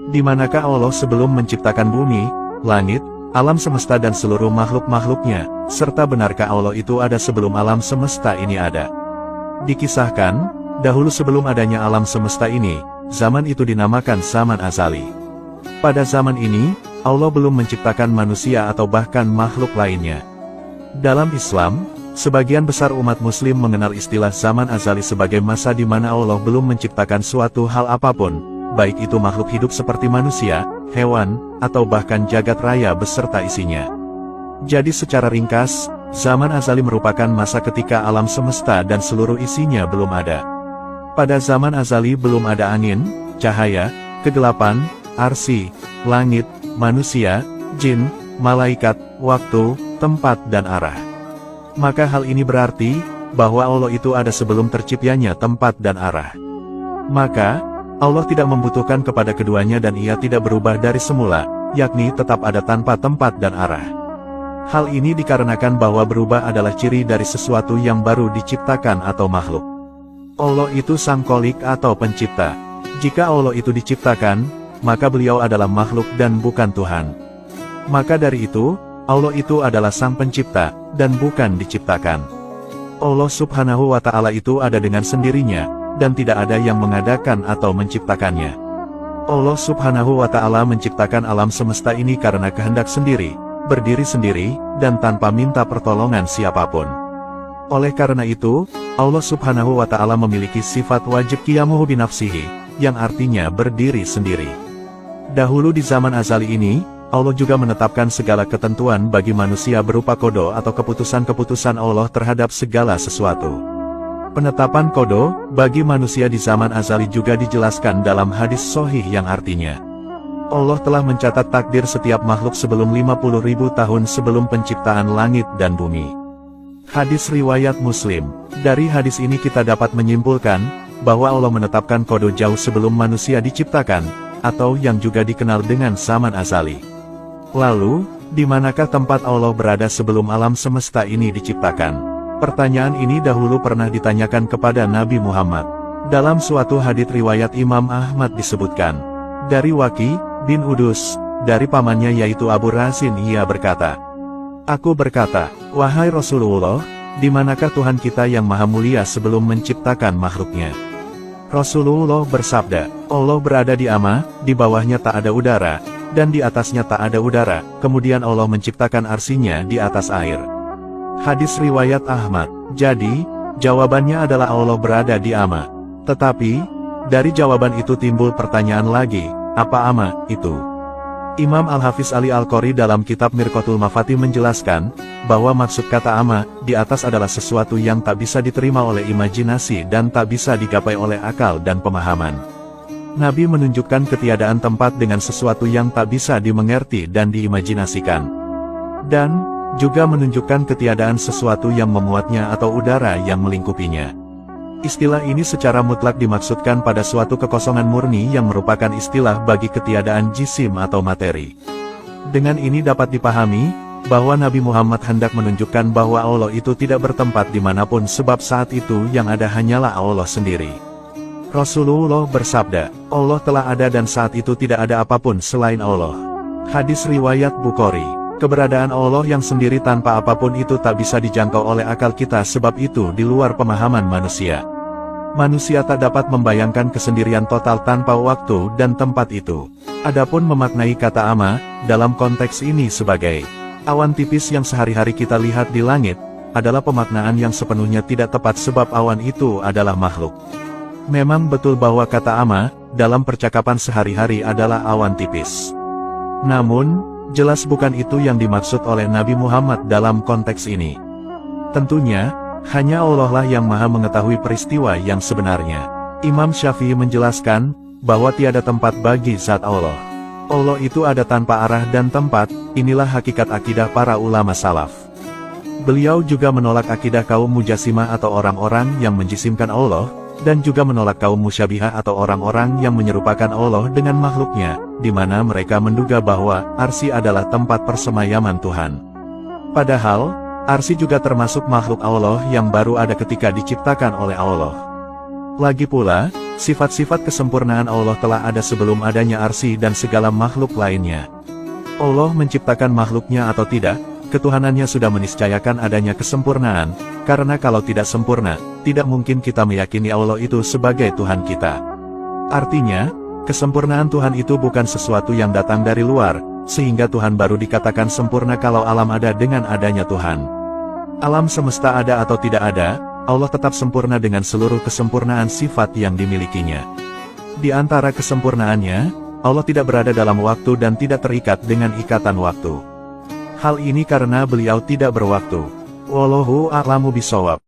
Di manakah Allah sebelum menciptakan bumi, langit, alam semesta dan seluruh makhluk-makhluknya, serta benarkah Allah itu ada sebelum alam semesta ini ada? Dikisahkan, dahulu sebelum adanya alam semesta ini, zaman itu dinamakan zaman azali. Pada zaman ini, Allah belum menciptakan manusia atau bahkan makhluk lainnya. Dalam Islam, sebagian besar umat muslim mengenal istilah zaman azali sebagai masa di mana Allah belum menciptakan suatu hal apapun, baik itu makhluk hidup seperti manusia, hewan, atau bahkan jagat raya beserta isinya. Jadi secara ringkas, zaman azali merupakan masa ketika alam semesta dan seluruh isinya belum ada. Pada zaman azali belum ada angin, cahaya, kegelapan, arsy, langit, manusia, jin, malaikat, waktu, tempat dan arah. Maka hal ini berarti, bahwa Allah itu ada sebelum terciptanya tempat dan arah. Maka, Allah tidak membutuhkan kepada keduanya dan ia tidak berubah dari semula, yakni tetap ada tanpa tempat dan arah. Hal ini dikarenakan bahwa berubah adalah ciri dari sesuatu yang baru diciptakan atau makhluk. Allah itu sang kholik atau pencipta. Jika Allah itu diciptakan, maka beliau adalah makhluk dan bukan Tuhan. Maka dari itu, Allah itu adalah sang pencipta, dan bukan diciptakan. Allah subhanahu wa ta'ala itu ada dengan sendirinya, dan tidak ada yang mengadakan atau menciptakannya. Allah subhanahu wa ta'ala menciptakan alam semesta ini karena kehendak sendiri, berdiri sendiri, dan tanpa minta pertolongan siapapun. Oleh karena itu, Allah subhanahu wa ta'ala memiliki sifat wajib qiyamuhu binafsihi, yang artinya berdiri sendiri. Dahulu di zaman azali ini, Allah juga menetapkan segala ketentuan bagi manusia berupa kodo atau keputusan-keputusan Allah terhadap segala sesuatu. Penetapan kodo bagi manusia di zaman azali juga dijelaskan dalam hadis sahih yang artinya, Allah telah mencatat takdir setiap makhluk sebelum 50.000 tahun sebelum penciptaan langit dan bumi. Hadis riwayat Muslim. Dari hadis ini kita dapat menyimpulkan, bahwa Allah menetapkan kodo jauh sebelum manusia diciptakan, atau yang juga dikenal dengan zaman azali. Lalu, di manakah tempat Allah berada sebelum alam semesta ini diciptakan? Pertanyaan ini dahulu pernah ditanyakan kepada Nabi Muhammad. Dalam suatu hadits riwayat Imam Ahmad disebutkan, dari Waqi bin Udus, dari pamannya yaitu Abu Razin ia berkata, aku berkata, wahai Rasulullah, di manakah Tuhan kita yang maha mulia sebelum menciptakan makhluknya? Rasulullah bersabda, Allah berada di ama, di bawahnya tak ada udara, dan di atasnya tak ada udara, kemudian Allah menciptakan arsinya di atas air. Hadis riwayat Ahmad. Jadi, jawabannya adalah Allah berada di ama. Tetapi, dari jawaban itu timbul pertanyaan lagi, apa ama itu? Imam Al-Hafiz Ali Al-Qori dalam kitab Mirqatul Mafatih menjelaskan, bahwa maksud kata ama, di atas adalah sesuatu yang tak bisa diterima oleh imajinasi dan tak bisa digapai oleh akal dan pemahaman. Nabi menunjukkan ketiadaan tempat dengan sesuatu yang tak bisa dimengerti dan diimajinasikan. Dan, juga menunjukkan ketiadaan sesuatu yang memuatnya atau udara yang melingkupinya. Istilah ini secara mutlak dimaksudkan pada suatu kekosongan murni yang merupakan istilah bagi ketiadaan jisim atau materi. Dengan ini dapat dipahami, bahwa Nabi Muhammad hendak menunjukkan bahwa Allah itu tidak bertempat dimanapun sebab saat itu yang ada hanyalah Allah sendiri. Rasulullah bersabda, Allah telah ada dan saat itu tidak ada apapun selain Allah. Hadis riwayat Bukhari. Keberadaan Allah yang sendiri tanpa apapun itu tak bisa dijangkau oleh akal kita sebab itu di luar pemahaman manusia. Manusia tak dapat membayangkan kesendirian total tanpa waktu dan tempat itu. Adapun memaknai kata ama, dalam konteks ini sebagai awan tipis yang sehari-hari kita lihat di langit, adalah pemaknaan yang sepenuhnya tidak tepat sebab awan itu adalah makhluk. Memang betul bahwa kata ama, dalam percakapan sehari-hari adalah awan tipis. Namun, jelas bukan itu yang dimaksud oleh Nabi Muhammad dalam konteks ini. Tentunya, hanya Allah lah yang maha mengetahui peristiwa yang sebenarnya. Imam Syafi'i menjelaskan, bahwa tiada tempat bagi zat Allah. Allah itu ada tanpa arah dan tempat, inilah hakikat akidah para ulama salaf. Beliau juga menolak akidah kaum Mujassimah atau orang-orang yang menjisimkan Allah, dan juga menolak kaum Musyabihah atau orang-orang yang menyerupakan Allah dengan makhluknya, di mana mereka menduga bahwa arsy adalah tempat persemayaman Tuhan. Padahal, arsy juga termasuk makhluk Allah yang baru ada ketika diciptakan oleh Allah. Lagi pula, sifat-sifat kesempurnaan Allah telah ada sebelum adanya arsy dan segala makhluk lainnya. Allah menciptakan makhluknya atau tidak, ketuhanannya sudah meniscayakan adanya kesempurnaan, karena kalau tidak sempurna, tidak mungkin kita meyakini Allah itu sebagai Tuhan kita. Artinya, kesempurnaan Tuhan itu bukan sesuatu yang datang dari luar, sehingga Tuhan baru dikatakan sempurna kalau alam ada dengan adanya Tuhan. Alam semesta ada atau tidak ada, Allah tetap sempurna dengan seluruh kesempurnaan sifat yang dimilikinya. Di antara kesempurnaannya, Allah tidak berada dalam waktu dan tidak terikat dengan ikatan waktu. Hal ini karena beliau tidak berwaktu. Wallahu a'lamu bishawab.